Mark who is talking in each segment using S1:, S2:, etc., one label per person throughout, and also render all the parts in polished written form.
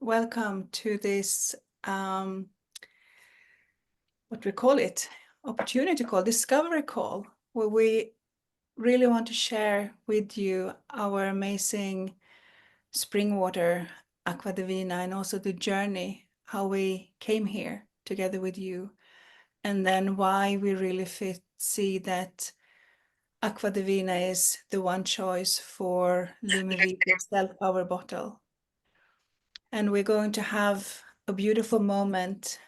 S1: welcome to this, what we call it, opportunity call, discovery call, where we really want to share with you our amazing spring water, Aqua Divina, and also the journey, how we came here together with you, and then why we really see that Aqua Divina is the one choice for Lumivita CellPower bottle. And we're going to have a beautiful moment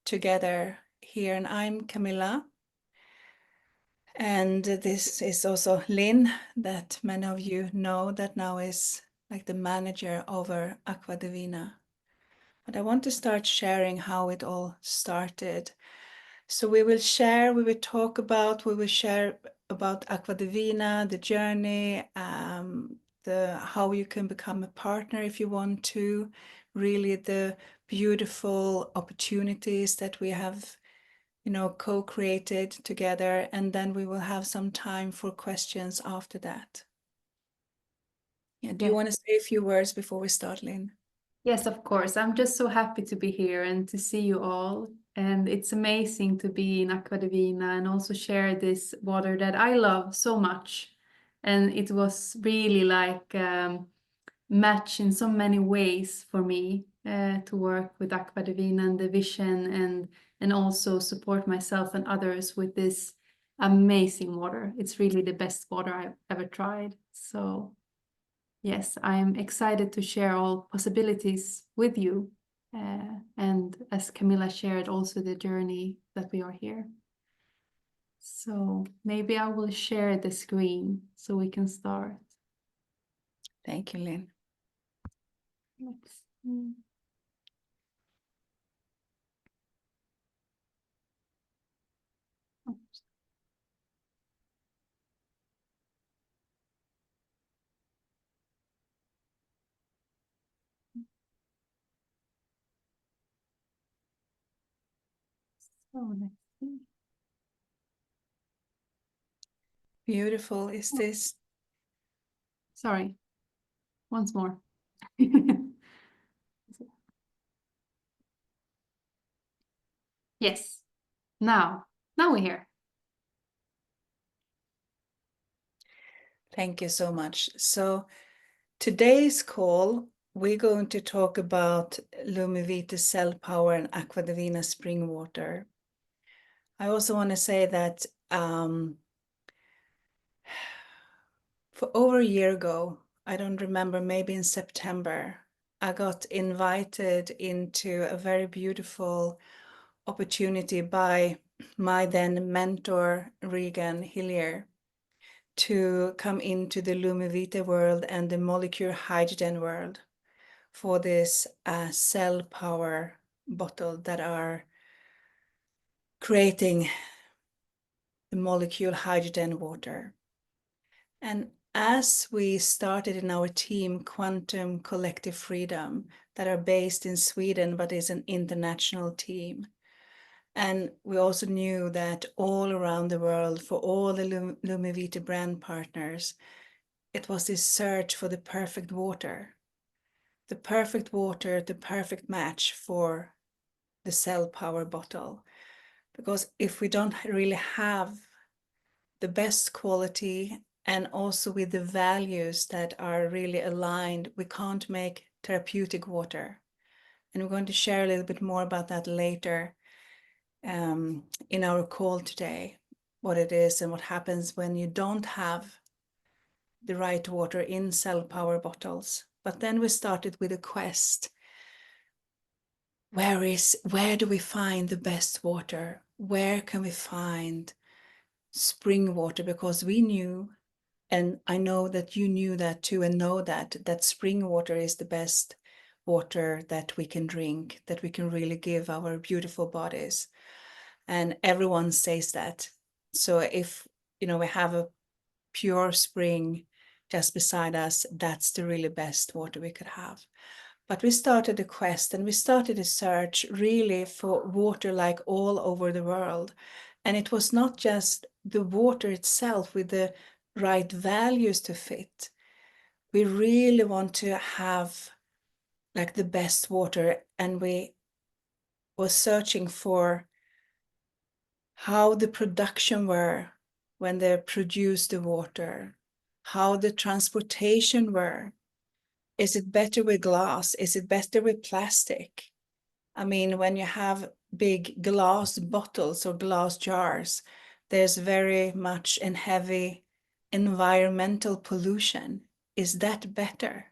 S1: together here. And I'm Camilla. And this is also Lynn, that many of you know, that now is like the manager over Aqua Divina. But I want to start sharing how it all started. So we will share about Aqua Divina, the journey, how you can become a partner if you want to, really the beautiful opportunities that we have, co-created together, and then we will have some time for questions after that. Yeah, do you want to say a few words before we start, Lynn?
S2: Yes, of course. I'm just so happy to be here and to see you all. And it's amazing to be in Aqua Divina and also share this water that I love so much. And it was really like match in so many ways for me to work with Aqua Divina and the vision and also support myself and others with this amazing water. It's really the best water I've ever tried. So yes, I'm excited to share all possibilities with you. And as Camilla shared, also the journey that we are here. So maybe I will share the screen so we can start.
S1: Thank you, Lynn.
S2: Let's see. Oops. So let's see.
S1: Beautiful. Is this?
S2: Sorry, once more. Yes, now we're here.
S1: Thank you so much. So today's call, we're going to talk about Lumivita CellPower and Aqua Divina spring water. I also want to say that for over a year ago, I don't remember, maybe in September, I got invited into a very beautiful opportunity by my then mentor, Regan Hillier, to come into the Lumivita world and the molecular hydrogen world for this CellPower bottle that are creating the molecule hydrogen water. And as we started in our team, Quantum Collective Freedom, that are based in Sweden, but is an international team. And we also knew that all around the world, for all the Lumivita brand partners, it was this search for the perfect water, the perfect match for the CellPower bottle. Because if we don't really have the best quality and also with the values that are really aligned, we can't make therapeutic water. And we're going to share a little bit more about that later in our call today, what it is and what happens when you don't have the right water in CellPower bottles. But then we started with a quest. Where do we find the best water? Where can we find spring water? Because we knew, and I know that you knew that too, and know that spring water is the best water that we can drink, that we can really give our beautiful bodies. And everyone says that. So if we have a pure spring just beside us, that's the really best water we could have. But we started a quest and we started a search really for water like all over the world. And it was not just the water itself with the right values to fit. We really want to have like the best water, and we were searching for how the production were when they produced the water, how the transportation were. Is it better with glass? Is it better with plastic? I mean, when you have big glass bottles or glass jars, there's very much and heavy environmental pollution. Is that better?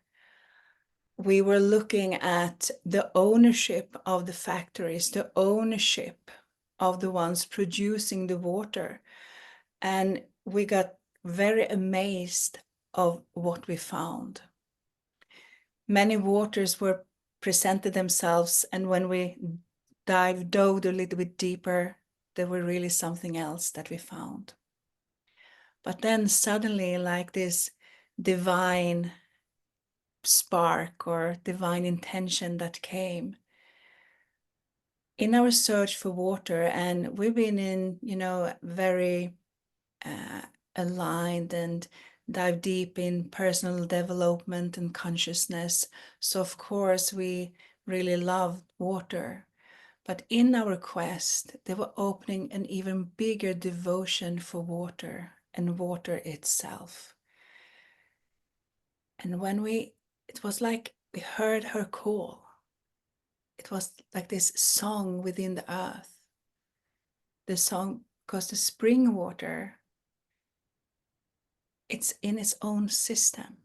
S1: We were looking at the ownership of the factories, the ownership of the ones producing the water. And we got very amazed of what we found. Many waters were presented themselves, and when we dove a little bit deeper, there were really something else that we found. But then suddenly, like this divine spark or divine intention that came in our search for water, and we've been in, very aligned and dive deep in personal development and consciousness. So of course we really love water. But in our quest, they were opening an even bigger devotion for water and water itself. And it was like we heard her call. It was like this song within the earth. The song, because the spring water, it's in its own system.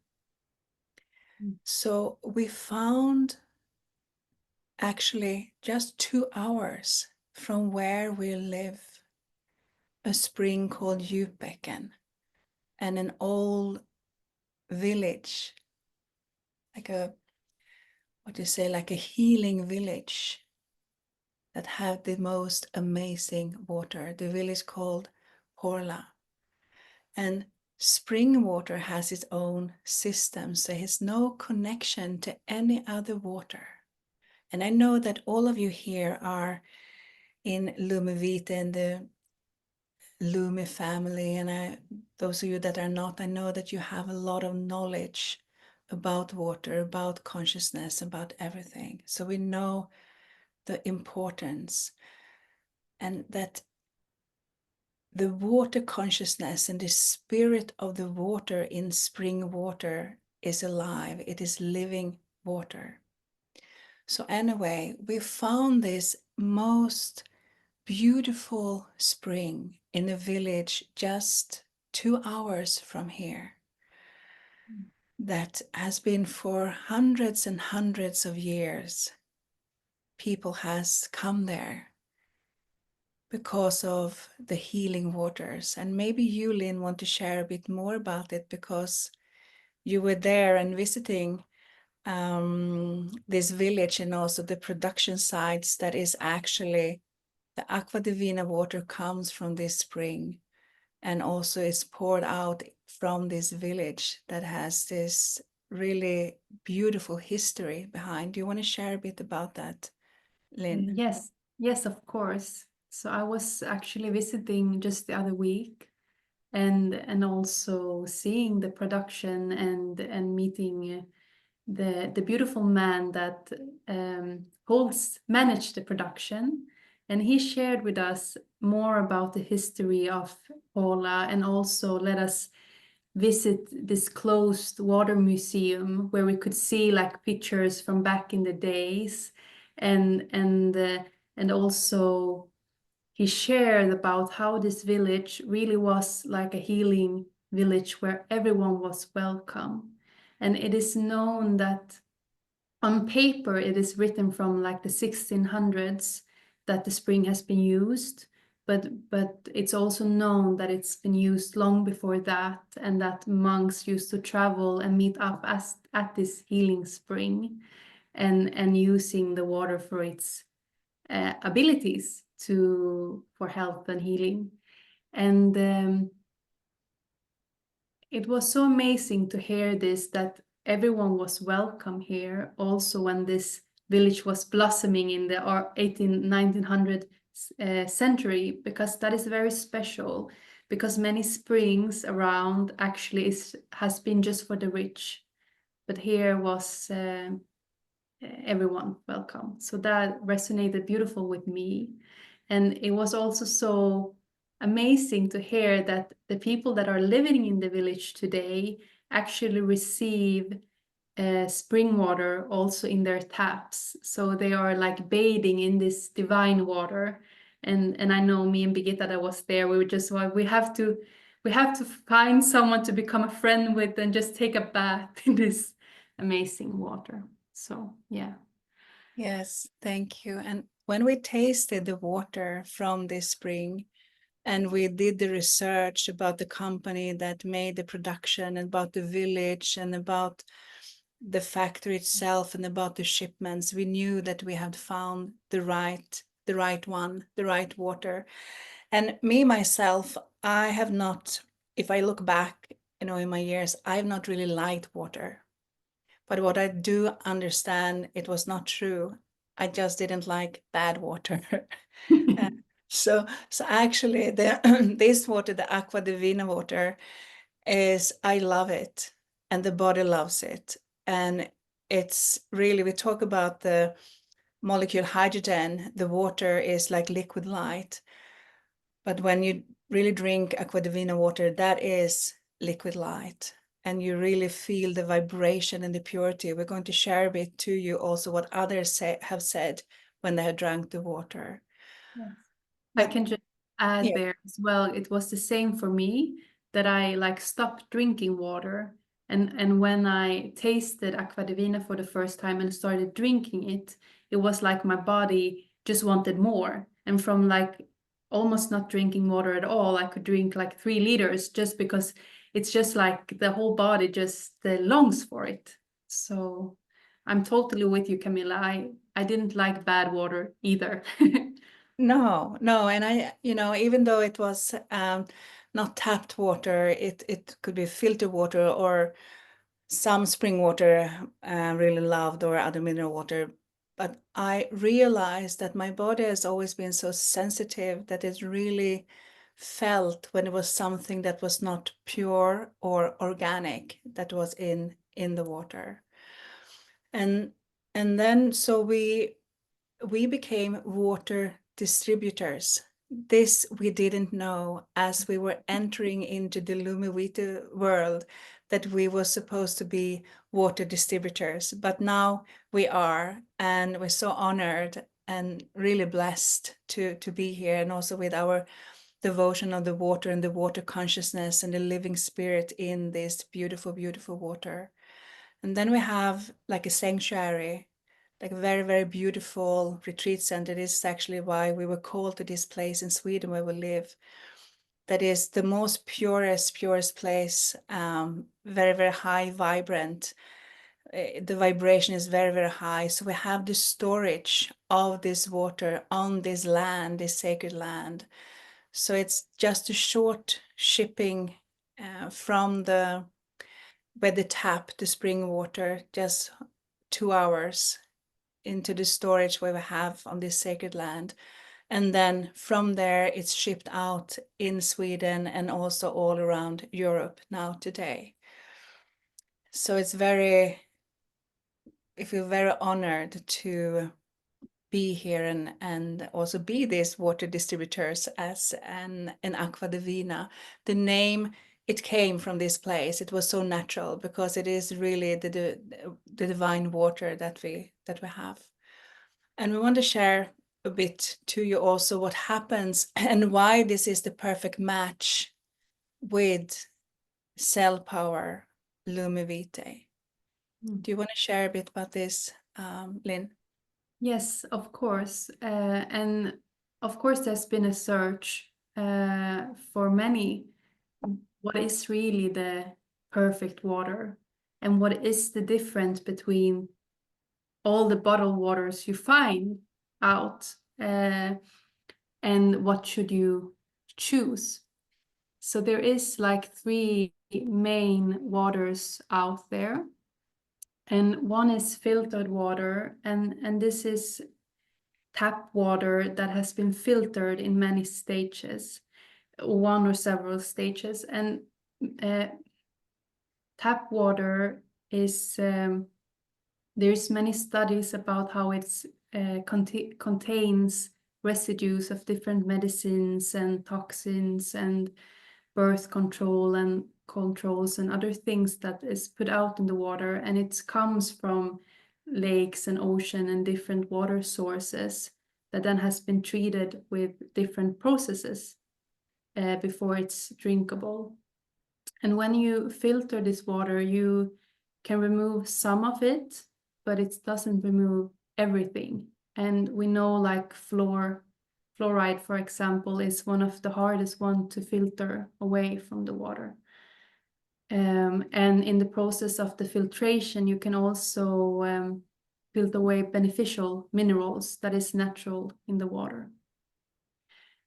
S1: So we found actually just 2 hours from where we live a spring called Djupbäcken, and an old village, like like a healing village that had the most amazing water, the village called Horla. And spring water has its own system, so it has no connection to any other water. And I know that all of you here are in Lumevita and the Lumi family, and those of you that are not, I know that you have a lot of knowledge about water, about consciousness, about everything. So we know the importance, and that the water consciousness and the spirit of the water in spring water is alive. It is living water. So anyway, we found this most beautiful spring in a village just 2 hours from here, that has been for hundreds and hundreds of years. People has come there because of the healing waters. And maybe you, Lynn, want to share a bit more about it, because you were there and visiting this village, and also the production sites that is actually the Aqua Divina water comes from this spring, and also is poured out from this village that has this really beautiful history behind. Do you want to share a bit about that, Lynn?
S2: Yes, yes, of course. So I was actually visiting just the other week, and also seeing the production and meeting the beautiful man that managed the production, and he shared with us more about the history of Pola, and also let us visit this closed water museum where we could see like pictures from back in the days, and also he shared about how this village really was like a healing village where everyone was welcome. And it is known that on paper it is written from like the 1600s that the spring has been used, but it's also known that it's been used long before that, and that monks used to travel and meet up at this healing spring, and using the water for its abilities for health and healing. And it was so amazing to hear this, that everyone was welcome here, also when this village was blossoming in the 1900 century, because that is very special, because many springs around actually has been just for the rich. But here was everyone welcome. So that resonated beautiful with me. And it was also so amazing to hear that the people that are living in the village today actually receive spring water also in their taps. So they are like bathing in this divine water. And I know me and Birgitta that was there, we were just like, we have to find someone to become a friend with and just take a bath in this amazing water. So yeah.
S1: Yes, thank you. And when we tasted the water from this spring, and we did the research about the company that made the production, and about the village, and about the factory itself, and about the shipments, we knew that we had found the right one, the right water. And me myself, I have not, if I look back, in my years, I have not really liked water. But what I do understand, it was not true. I just didn't like bad water. Uh, so actually, this water, the Aqua Divina water, I love it, and the body loves it. And it's really, we talk about the molecule hydrogen, the water is like liquid light. But when you really drink Aqua Divina water, that is liquid light. And you really feel the vibration and the purity. We're going to share a bit to you also what others have said when they have drank the water.
S2: Yes. I
S1: But
S2: can just add
S1: yeah,
S2: there as well. It was the same for me that I like stopped drinking water. And when I tasted Aqua Divina for the first time and started drinking it, it was like my body just wanted more. And from like almost not drinking water at all, I could drink like 3 liters just because it's just like the whole body just longs for it. So I'm totally with you, Camilla. I didn't like bad water either.
S1: no, no. And even though it was not tapped water, it could be filtered water or some spring water really loved, or other mineral water. But I realized that my body has always been so sensitive that it really felt when it was something that was not pure or organic that was in the water. And then so we became water distributors. This we didn't know as we were entering into the Lumivita world, that we were supposed to be water distributors. But now we are, and we're so honored and really blessed to be here, and also with our devotion of the water and the water consciousness and the living spirit in this beautiful, beautiful water. And then we have like a sanctuary, like a very, very beautiful retreat center. This is actually why we were called to this place in Sweden where we live. That is the most purest place, very, very high, vibrant. The vibration is very, very high. So we have the storage of this water on this land, this sacred land. So it's just a short shipping from where they tap the spring water, just 2 hours into the storage where we have on this sacred land. And then from there, it's shipped out in Sweden and also all around Europe now today. So I feel very honored to be here and also be these water distributors as an Aqua Divina. The name, it came from this place. It was so natural because it is really the divine water that we have. And we want to share a bit to you also what happens and why this is the perfect match with CellPower Lumivite. Do you want to share a bit about this, Lynn?
S2: Yes, of course. And of course, there's been a search for many. What is really the perfect water? And what is the difference between all the bottled waters you find out? And what should you choose? So there is like 3 main waters out there. And one is filtered water, and this is tap water that has been filtered in many stages, one or several stages. And uh, tap water is There's many studies about how it's contains residues of different medicines and toxins and birth control and controls and other things that is put out in the water, and it comes from lakes and ocean and different water sources that then has been treated with different processes before it's drinkable. And when you filter this water, you can remove some of it, but it doesn't remove everything. And we know like fluoride, for example, is one of the hardest one to filter away from the water. And in the process of the filtration, you can also filter away beneficial minerals that is natural in the water.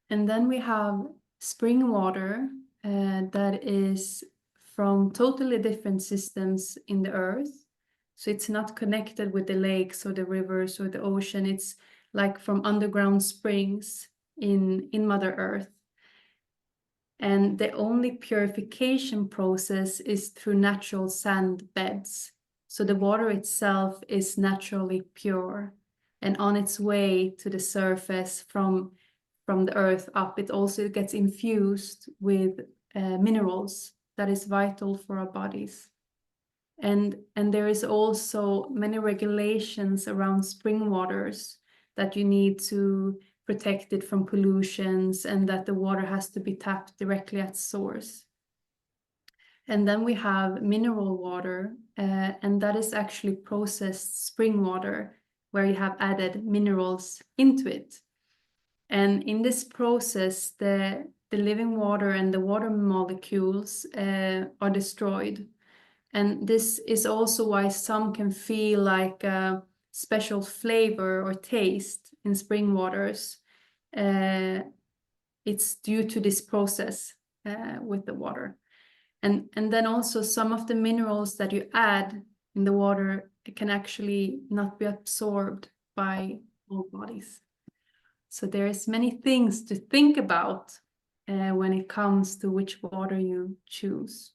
S2: And then we have spring water that is from totally different systems in the earth. So it's not connected with the lakes or the rivers or the ocean. It's like from underground springs in Mother Earth. And the only purification process is through natural sand beds. So the water itself is naturally pure. And on its way to the surface from the earth up, it also gets infused with minerals that is vital for our bodies. And there is also many regulations around spring waters that you need to protect it from pollutions and that the water has to be tapped directly at source. And then we have mineral water, and that is actually processed spring water where you have added minerals into it. And in this process, the living water and the water molecules are destroyed. And this is also why some can feel like a special flavor or taste in spring waters. It's due to this process with the water. And then also some of the minerals that you add in the water can actually not be absorbed by all bodies. So there's many things to think about when it comes to which water you choose.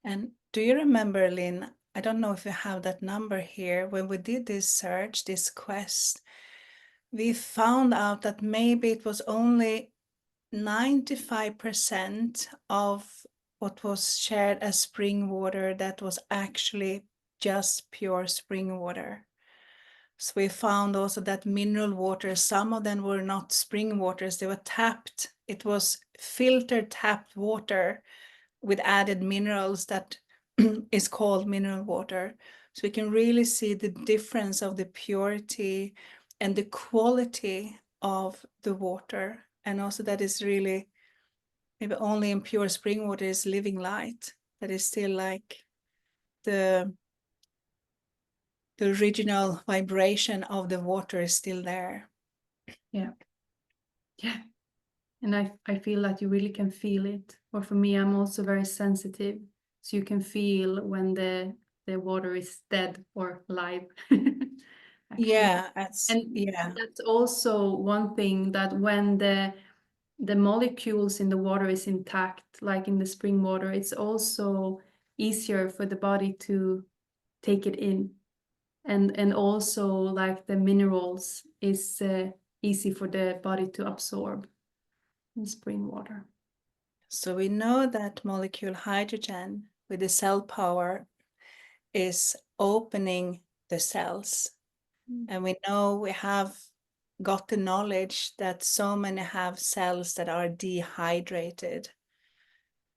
S1: And do you remember, Lynn? I don't know if you have that number here. When we did this search, this quest, we found out that maybe it was only 95% of what was shared as spring water that was actually just pure spring water. So we found also that mineral water, some of them were not spring waters, they were tapped. It was filtered tapped water with added minerals that is called mineral water. So we can really see the difference of the purity and the quality of the water. And also that is really, maybe only in pure spring water is living light. That is still like the original vibration of the water is still there.
S2: Yeah. Yeah. And I feel that you really can feel it. Or for me, I'm also very sensitive. So you can feel when the water is dead or alive. Actually.
S1: Yeah,
S2: That's also one thing, that when the molecules in the water is intact, like in the spring water, it's also easier for the body to take it in. And also like the minerals is easy for the body to absorb in spring water.
S1: So we know that molecule hydrogen with the cell power is opening the cells. And we know we have got the knowledge that so many have cells that are dehydrated.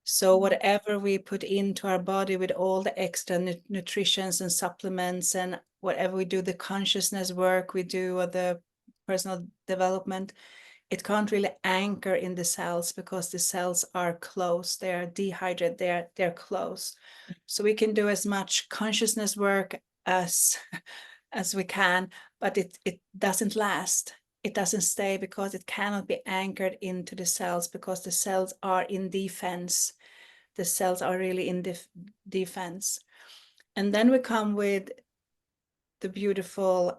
S1: So whatever we put into our body with all the extra nutritions and supplements, and whatever we do, the consciousness work we do or the personal development, it can't really anchor in the cells because the cells are closed. They are dehydrated. They're closed. So we can do as much consciousness work as we can, but it doesn't last. It doesn't stay because it cannot be anchored into the cells, because the cells are in defense. The cells are really in defense. And then we come with the beautiful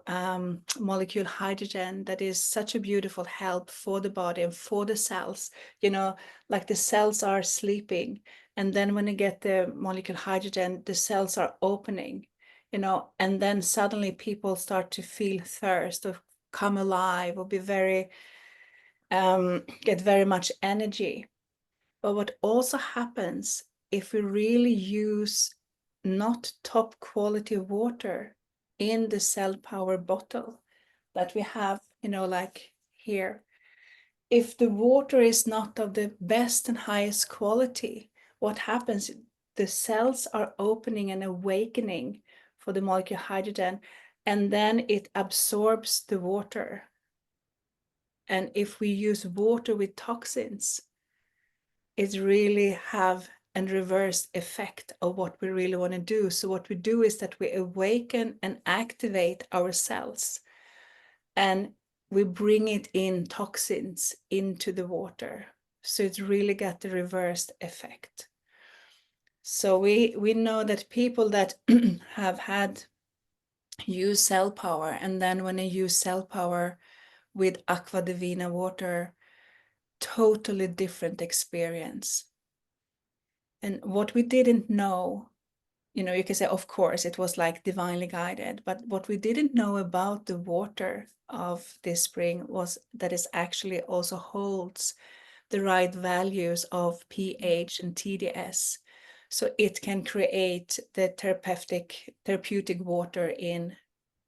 S1: molecule hydrogen that is such a beautiful help for the body and for the cells. You know, like the cells are sleeping, and then when you get the molecule hydrogen, the cells are opening. you know, and then suddenly people start to feel thirst or come alive or be very, get very much energy. But what also happens if we really use not top quality water in the CellPower bottle that we have, you know, like here, if the water is not of the best and highest quality, what happens? The cells are opening and awakening for the molecule hydrogen, and then it absorbs the water. And if we use water with toxins, it really have a reverse effect of what we really want to do. So what we do is that we awaken and activate our cells, and we bring it in toxins into the water. So it's really got the reversed effect. So we know that people that have had use CellPower, and then when they use CellPower with Aqua Divina water, totally different experience. And what we didn't know, you know, you can say, of course, it was like divinely guided, but what we didn't know about the water of this spring was that it actually also holds the right values of pH and TDS. So it can create the therapeutic water in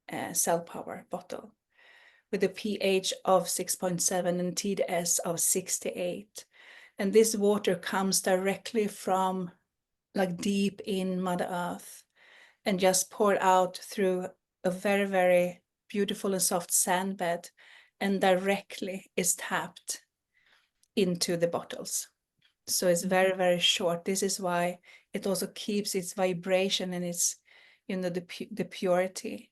S1: a CellPower bottle with a pH of 6.7 and TDS of 68. And this water comes directly from like deep in Mother Earth and just poured out through a very, very beautiful and soft sand bed and directly is tapped into the bottles. So it's very, very short. This is why it also keeps its vibration and its, you know, the purity.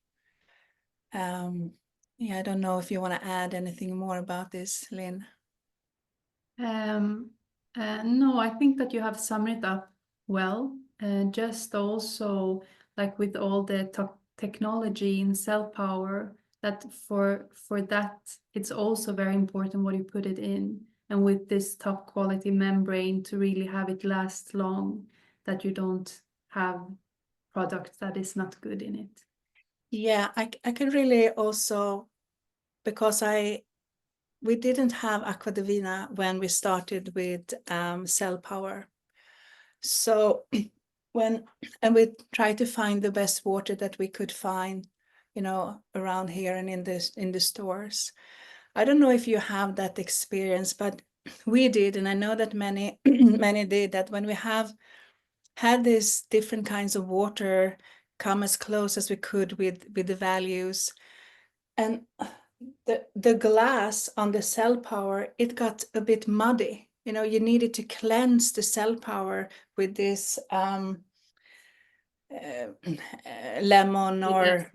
S1: Yeah, I don't know if you want to add anything more about this, Lynn.
S2: No, I think that you have summed it up well. Just also like with all the technology in CellPower, that for that it's also very important what you put it in, and with this top quality membrane to really have it last long, that you don't have product that is not good in it.
S1: Yeah, I can really also, because we didn't have Aqua Divina when we started with CellPower. So and we tried to find the best water that we could find, you know, around here and in the stores. I don't know if you have that experience, but we did, and I know that many many did, that when we have had these different kinds of water come as close as we could with the values, and the glass on the CellPower, it got a bit muddy. You know, you needed to cleanse the CellPower with this lemon or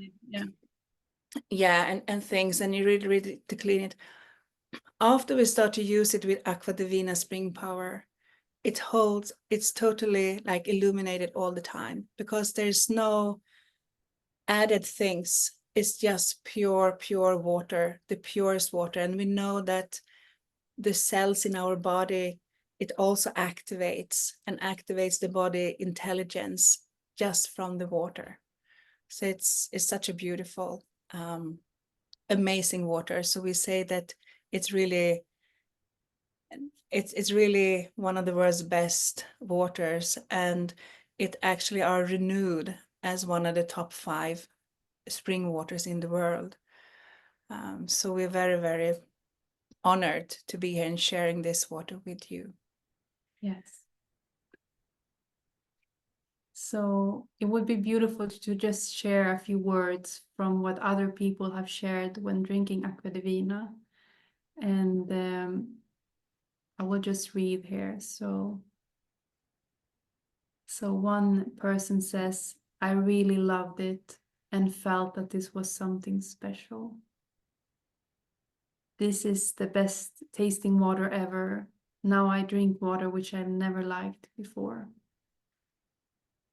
S1: and things, and you really to clean it. After we start to use it with Aqua Divina Spring Power, it's totally like illuminated all the time, because there's no added things. It's just pure water, the purest water. And we know that the cells in our body, it also activates the body intelligence just from the water. So it's such a beautiful, amazing water. So we say that it's really one of the world's best waters, and it actually are renewed as one of the top 5 spring waters in the world. So we're very, very honored to be here and sharing this water with you.
S2: Yes. So it would be beautiful to just share a few words from what other people have shared when drinking Aqua Divina. And I will just read here. So one person says, I really loved it and felt that this was something special. This is the best tasting water ever. Now I drink water which I've never liked before.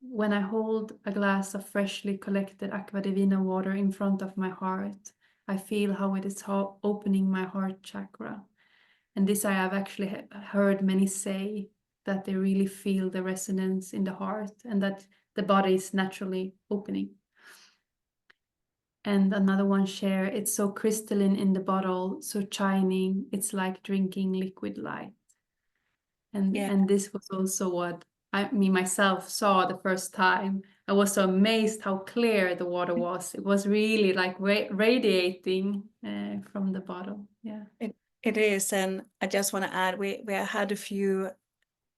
S2: When I hold a glass of freshly collected Aqua Divina water in front of my heart, I feel how it is opening my heart chakra. And this I have actually heard many say, that they really feel the resonance in the heart and that the body is naturally opening. And another one share, it's so crystalline in the bottle, so shining, it's like drinking liquid light.
S1: Yeah,
S2: And this was also what me myself saw the first time. I was so amazed how clear the water was. It was really like radiating from the bottle. Yeah.
S1: it is. And I just want to add, we had a few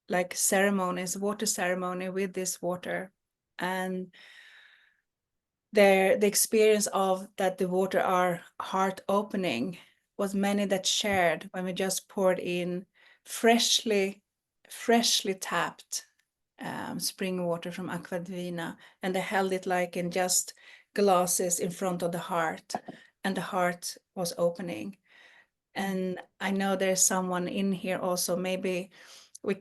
S1: like ceremonies, water ceremony with this water, and the experience of that the water are heart opening was many that shared when we just poured in freshly tapped spring water from Aqua Divina, and they held it like in just glasses in front of the heart, and the heart was opening. And I know there's someone in here also, maybe we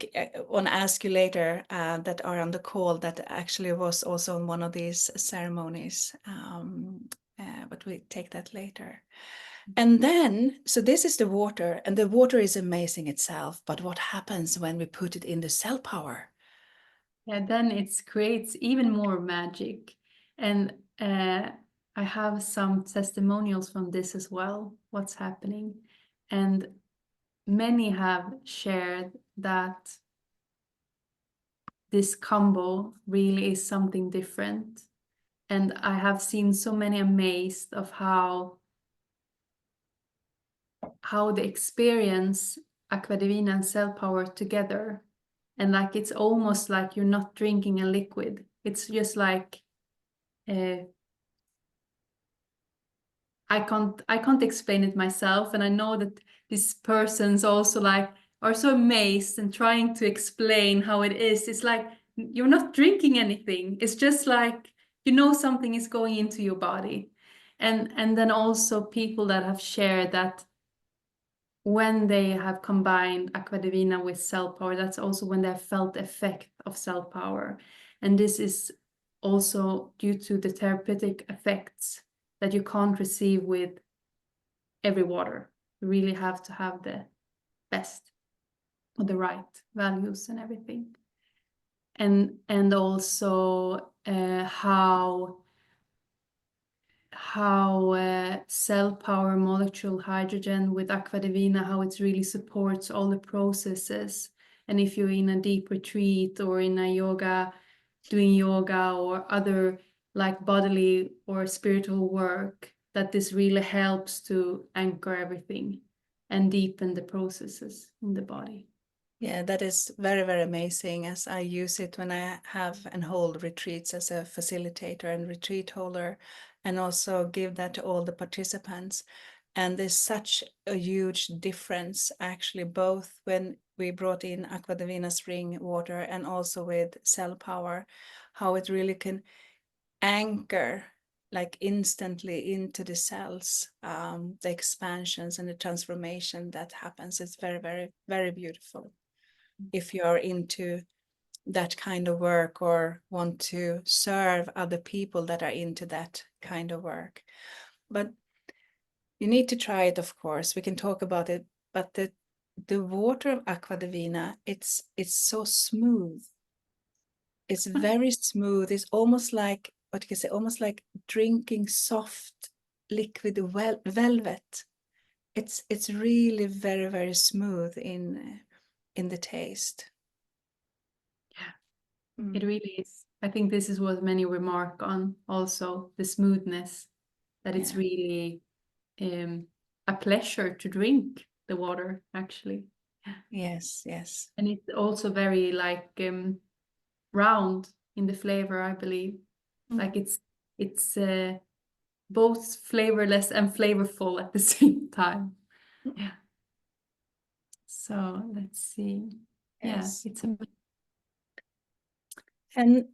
S1: want to ask you later, that are on the call, that actually was also in one of these ceremonies, but we take that later. And then, so this is the water, and the water is amazing itself, but what happens when we put it in the CellPower?
S2: Yeah, then it creates even more magic. And I have some testimonials from this as well, what's happening. And many have shared that this combo really is something different. And I have seen so many amazed of how they experience Aqua Divina and CellPower together. And like it's almost like you're not drinking a liquid. It's just like I can't explain it myself. And I know that these persons also like are so amazed and trying to explain how it is. It's like you're not drinking anything. It's just like something is going into your body. And then also people that have shared that when they have combined Aqua Divina with CellPower, that's also when they have felt the effect of CellPower. And this is also due to the therapeutic effects that you can't receive with every water. You really have to have the best or the right values and everything. And also how CellPower molecule hydrogen with Aqua Divina, how it really supports all the processes. And if you're in a deep retreat or in a yoga, doing yoga or other like bodily or spiritual work, that this really helps to anchor everything and deepen the processes in the body.
S1: Yeah, that is very, very amazing, as I use it when I have and hold retreats as a facilitator and retreat holder, and also give that to all the participants. And there's such a huge difference, actually, both when we brought in Aqua Divina spring water and also with CellPower, how it really can anchor like instantly into the cells, the expansions and the transformation that happens. It's very, very, very beautiful if you're into that kind of work or want to serve other people that are into that kind of work. But you need to try it, of course. We can talk about it, but the water of Aqua Divina, it's so smooth. It's very smooth. It's almost like, what you can say, almost like drinking soft liquid velvet. It's really very, very smooth in the taste.
S2: It really is. I think this is what many remark on also, the smoothness, that it's
S1: Yeah.
S2: really a pleasure to drink the water, actually.
S1: Yes, yes.
S2: And it's also very like round in the flavor, I believe. Like it's both flavorless and flavorful at the same time. Yeah. So let's see. Yeah,
S1: Yes.
S2: it's a
S1: And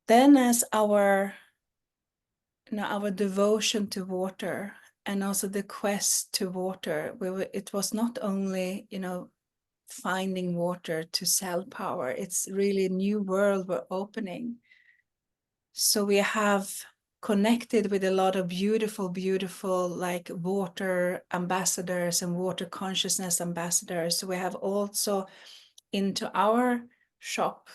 S1: then as our, our devotion to water and also the quest to water, it was not only, finding water to CellPower, it's really a new world we're opening. So we have connected with a lot of beautiful, beautiful like water ambassadors and water consciousness ambassadors. So we have also into our shop,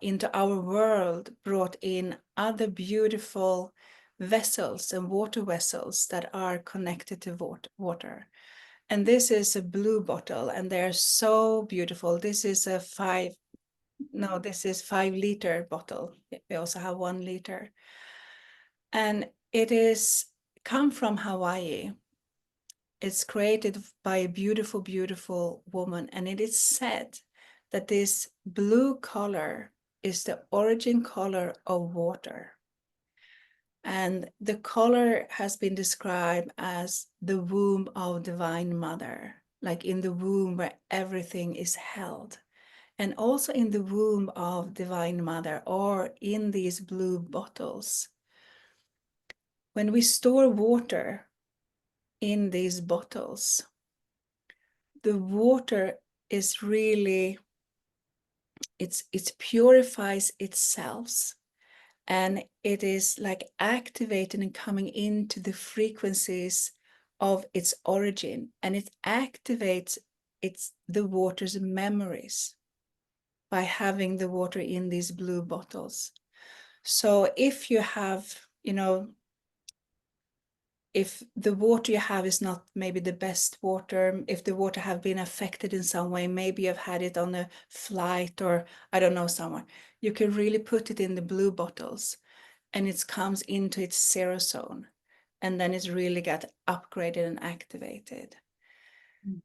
S1: into our world, brought in other beautiful vessels and water vessels that are connected to water. And this is a blue bottle, and they're so beautiful. This is a 5-liter bottle. We also have 1 liter. And it is come from Hawaii. It's created by a beautiful, beautiful woman. And it is said that this blue color is the origin color of water. And the color has been described as the womb of Divine Mother, like in the womb where everything is held. And also in the womb of Divine Mother, or in these blue bottles. When we store water in these bottles, the water is really, it purifies itself, and it is like activating and coming into the frequencies of its origin, and it activates the water's memories by having the water in these blue bottles. So if you have, if the water you have is not maybe the best water, if the water have been affected in some way, maybe you've had it on a flight or I don't know, somewhere, you can really put it in the blue bottles and it comes into its zero zone, and then it's really got upgraded and activated.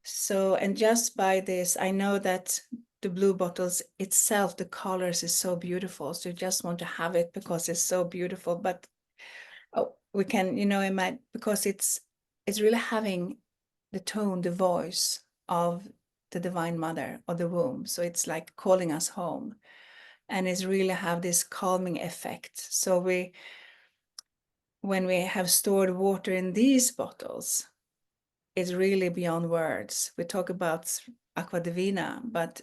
S1: So, and just by this, I know that the blue bottles itself, the colors is so beautiful. So you just want to have it because it's so beautiful. But we can, imagine, because it's really having the tone, the voice of the Divine Mother or the womb. So it's like calling us home, and it's really have this calming effect. So when we have stored water in these bottles, it's really beyond words. We talk about Aqua Divina, but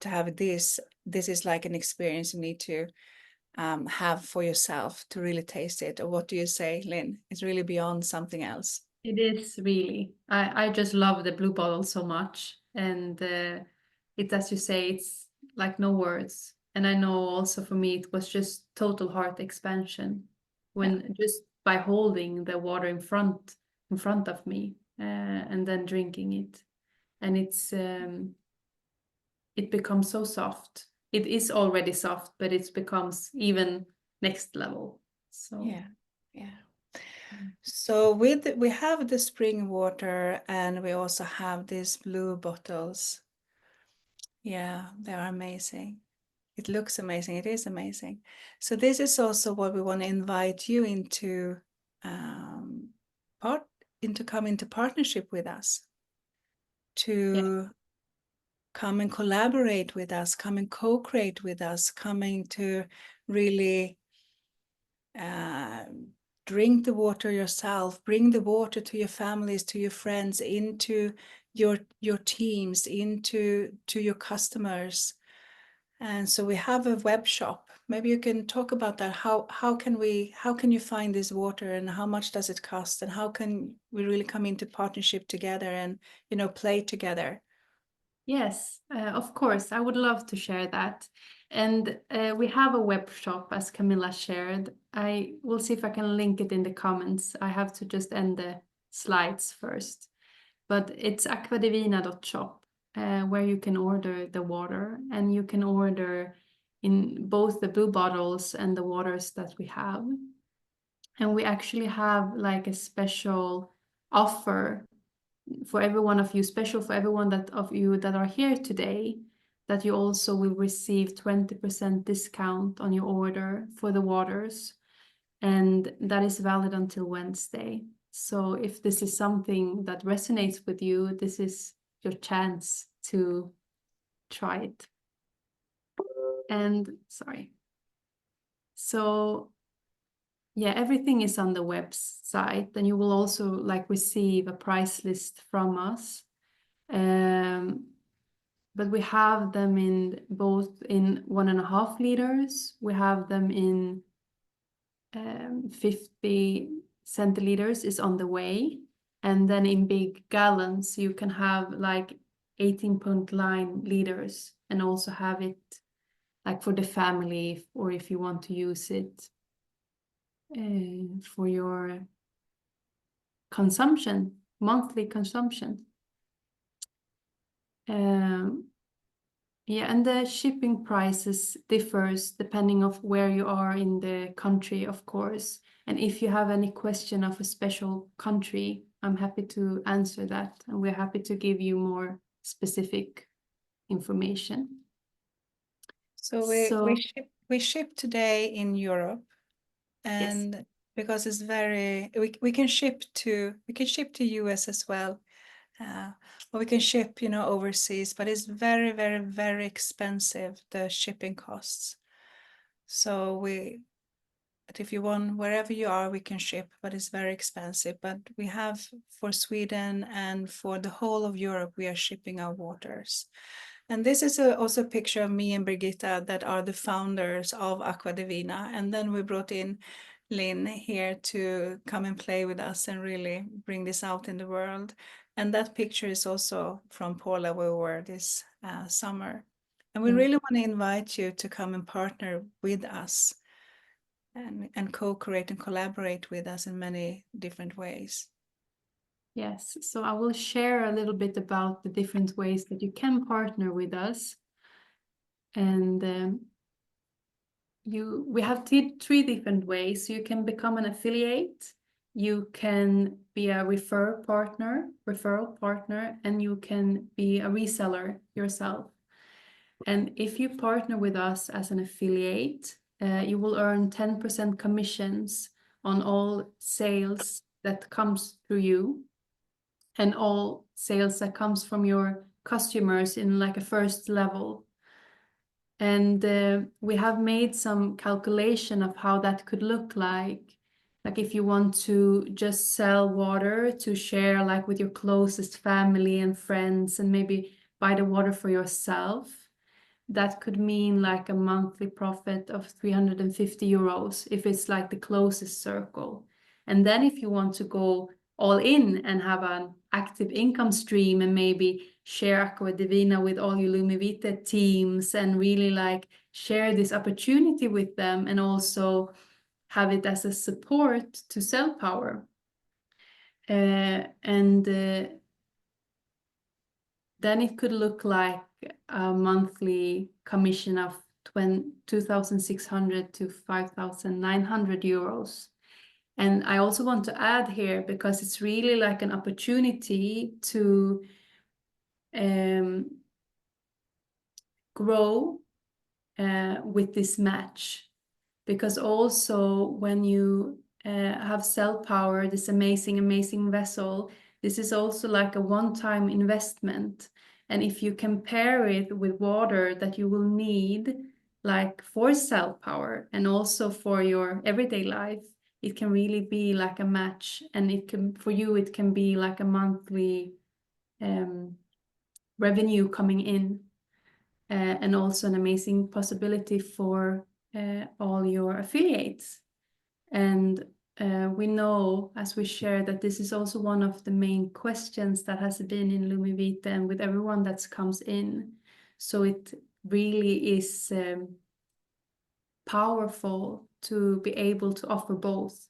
S1: to have this is like an experience you need to have for yourself to really taste it. Or what do you say, Lynn? It's really beyond something else.
S2: It is really. I just love the blue bottle so much, and it, as you say, it's like no words. And I know also for me it was just total heart expansion when just by holding the water in front of me and then drinking it, and it becomes so soft. It is already soft, but it becomes even next level. So
S1: Yeah. So we have the spring water, and we also have these blue bottles. Yeah, they are amazing. It looks amazing. It is amazing. So this is also what we want to invite you into, come into partnership with us, to come and collaborate with us, come and co-create with us, coming to really drink the water yourself, bring the water to your families, to your friends, into your teams, into your customers. And so we have a web shop. Maybe you can talk about that. How can you find this water, and how much does it cost, and how can we really come into partnership together and play together?
S2: yes, of course, I would love to share that. And we have a web shop, as Camilla shared. I will see if I can link it in the comments. I have to just end the slides first. But it's aquadivina.shop, where you can order the water, and you can order in both the blue bottles and the waters that we have. And we actually have like a special offer for every one of you, special for everyone of you that are here today, that you also will receive 20% discount on your order for the waters. And that is valid until Wednesday. So if this is something that resonates with you, this is your chance to try it. And sorry. So yeah, everything is on the website, and you will also like receive a price list from us. But we have them in both in 1.5 liters. We have them in 50 centiliters is on the way. And then in big gallons, you can have like 18.9 liters, and also have it like for the family, or if you want to use it for your consumption, monthly consumption. Yeah, and the shipping prices differs depending of where you are in the country, of course. And if you have any question of a special country, I'm happy to answer that, and we're happy to give you more specific information.
S1: So we ship today in Europe, and
S2: yes,
S1: because it's very we can ship to US as well, or we can ship overseas, but it's very, very, very expensive, the shipping costs. So if you want, wherever you are, we can ship, but it's very expensive. But we have, for Sweden and for the whole of Europe, we are shipping our waters. And this is also a picture of me and Brigitta, that are the founders of Aqua Divina. And then we brought in Lynn here to come and play with us and really bring this out in the world. And that picture is also from Paula, where we were this summer. And we really want to invite you to come and partner with us and co-create and collaborate with us in many different ways.
S2: Yes, so I will share a little bit about the different ways that you can partner with us. And we have three different ways. You can become an affiliate, you can be a referral partner, and you can be a reseller yourself. And if you partner with us as an affiliate, you will earn 10% commissions on all sales that comes through you, and all sales that comes from your customers in like a first level. And we have made some calculation of how that could look like if you want to just sell water to share like with your closest family and friends, and maybe buy the water for yourself, that could mean like a monthly profit of 350 euros if it's like the closest circle. And then if you want to go all in and have an active income stream and maybe share Aqua Divina with all your Lumivita teams and really like share this opportunity with them, and also have it as a support to CellPower. Then it could look like a monthly commission of 2,600 to 5,900 euros. And I also want to add here, because it's really like an opportunity to grow with this match. Because also when you have CellPower, this amazing vessel, this is also like a one-time investment. And if you compare it with water that you will need like for CellPower and also for your everyday life, it can really be like a match. And it can, for you, it can be like a monthly revenue coming in, and also an amazing possibility for all your affiliates. And we know, as we share, that this is also one of the main questions that has been in Lumivita and with everyone that comes in. So it really is powerful to be able to offer both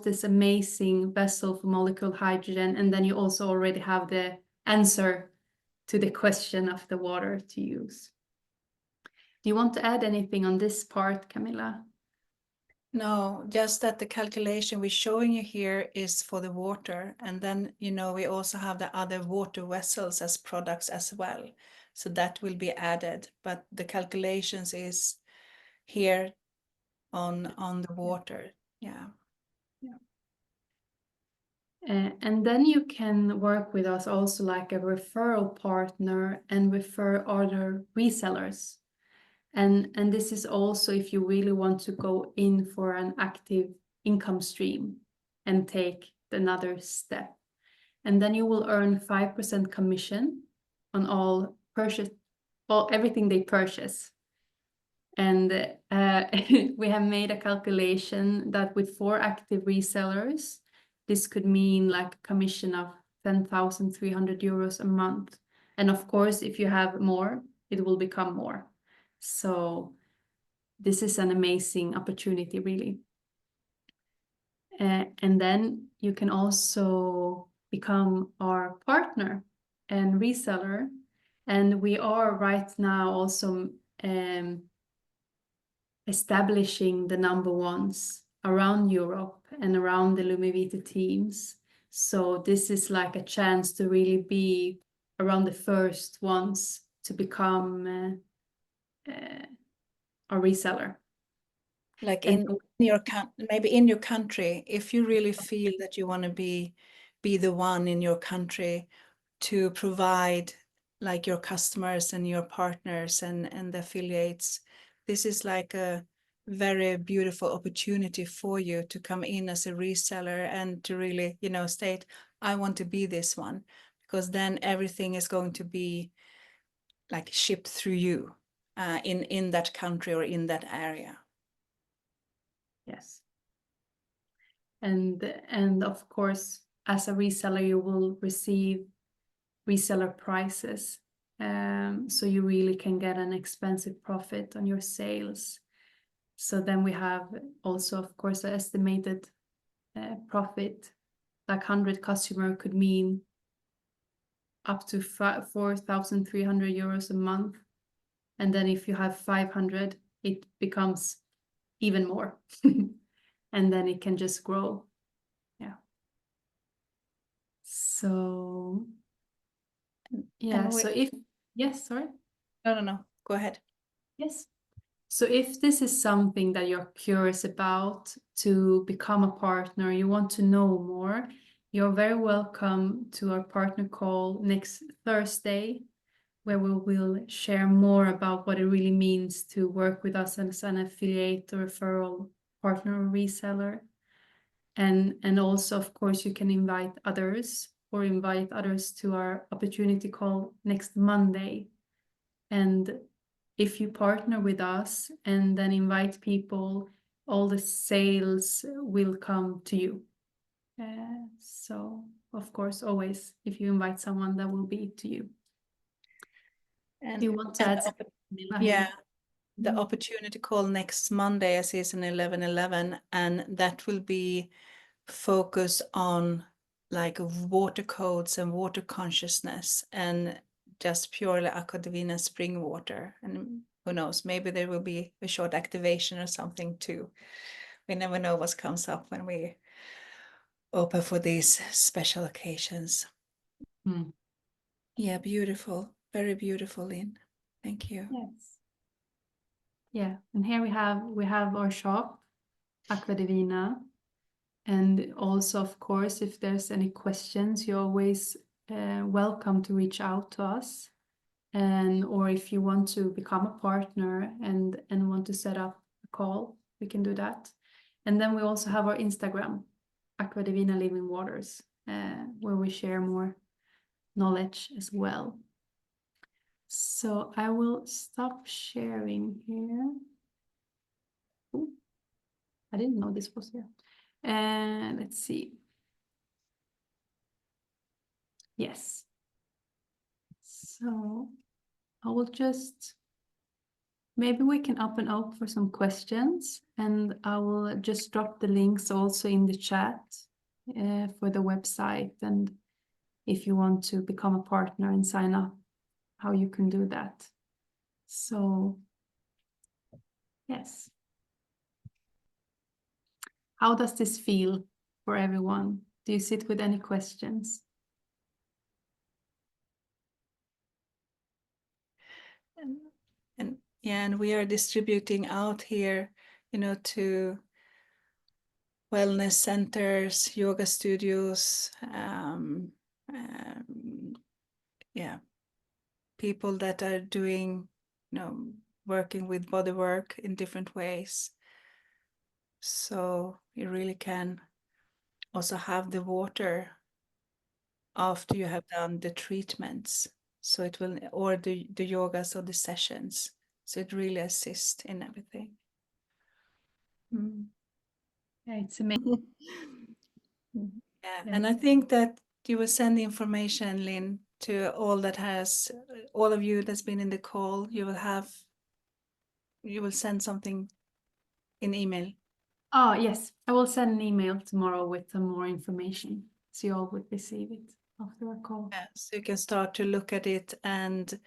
S2: this amazing vessel for molecule hydrogen, and then you also already have the answer to the question of the water to use. Do you want to add anything on this part, Camilla?
S1: No, just that the calculation we're showing you here is for the water. And then, we also have the other water vessels as products as well. So that will be added. But the calculations is here on the water. Yeah.
S2: And then you can work with us also like a referral partner and refer other resellers. And this is also if you really want to go in for an active income stream and take another step. And then you will earn 5% commission on all everything they purchase. And we have made a calculation that with 4 active resellers, this could mean like a commission of 10,300 euros a month. And of course, if you have more, it will become more. So this is an amazing opportunity, really. And then you can also become our partner and reseller. And we are right now also establishing the number ones around Europe and around the Lumivita teams. So this is like a chance to really be around the first ones to become a reseller.
S1: Like
S2: And
S1: in your maybe in your country, if you really feel that you want to be the one in your country to provide like your customers and your partners and the affiliates, this is like a very beautiful opportunity for you to come in as a reseller and to really, you know, state, I want to be this one, because then everything is going to be like shipped through you in that country or in that area.
S2: yes. And of course, as a reseller, you will receive reseller prices. So you really can get an expensive profit on your sales. So then we have also, of course, an estimated profit. Like 100 customer could mean up to 4,300 euros a month. And then if you have 500, it becomes even more. And then it can just grow. Yeah. So, yeah. So if, yes, sorry.
S1: No. Go ahead.
S2: Yes. So if this is something that you're curious about to become a partner, you want to know more, you're very welcome to our partner call next Thursday, where we will share more about what it really means to work with us as an affiliate or referral partner or reseller. And also, of course, you can invite others to our opportunity call next Monday. And if you partner with us and then invite people, all the sales will come to you. So, of course, always, if you invite someone, that will be to you.
S1: And,
S2: Do you want to add something?
S1: yeah, the opportunity call next Monday, as is an 11/11, and that will be focus on like water codes and water consciousness and just purely Aqua Divina spring water. And who knows, maybe there will be a short activation or something too. We never know what comes up when we open for these special occasions.
S2: Mm.
S1: Yeah, beautiful. Very beautiful, Lynn. Thank you.
S2: Yes. Yeah, and here we have our shop, Aqua Divina. And also, of course, if there's any questions, you're always welcome to reach out to us. And or if you want to become a partner and want to set up a call, we can do that. And then we also have our Instagram, Aqua Divina Living Waters, where we share more knowledge as well. So I will stop sharing here. Ooh, I didn't know this was here. And let's see. Yes. So I will just, maybe we can open up for some questions, and I will just drop the links also in the chat for the website. And if you want to become a partner and sign up, how you can do that. So, yes. How does this feel for everyone? Do you sit with any questions?
S1: And yeah, and we are distributing out here, you know, to wellness centers, yoga studios, yeah, people that are doing, you know, working with body work in different ways. So you really can also have the water after you have done the treatments. So it will, or the yogas or the sessions. So it really assists in everything.
S2: Yeah, it's amazing.
S1: Yeah,
S2: Yeah.
S1: and I think that you will send the information, Lynn, to all of you that's been in the call. You will send something in email.
S2: Oh, yes. I will send an email tomorrow with some more information, so you all would receive it after our call.
S1: Yeah, so you can start to look at it and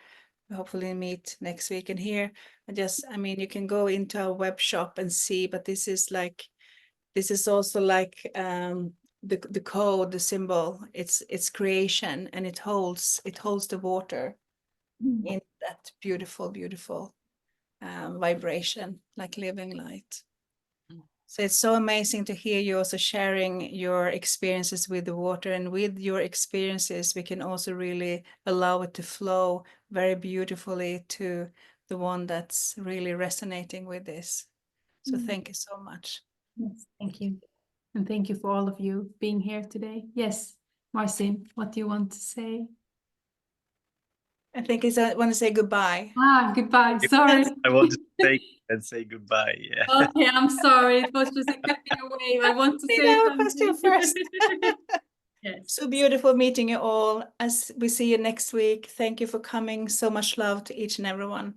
S1: hopefully meet next week. And here, I mean, you can go into our web shop and see, but this is also like the code, the symbol. It's creation, and it holds the water in that beautiful vibration, like living light. So it's so amazing to hear you also sharing your experiences with the water, and with your experiences, we can also really allow it to flow very beautifully to the one that's really resonating with this. So thank you so much.
S2: Yes, thank you. And thank you for all of you being here today. Yes, Marcin, what do you want to say?
S1: I think I want to say goodbye.
S2: Goodbye. Sorry.
S3: I want to say and say goodbye. Yeah.
S2: Okay, I'm sorry. It was just a cutting away. I want to
S1: Need
S2: say
S1: our
S2: something.
S1: question first.
S2: Yes.
S1: So beautiful meeting you all. As we see you next week, thank you for coming. So much love to each and everyone.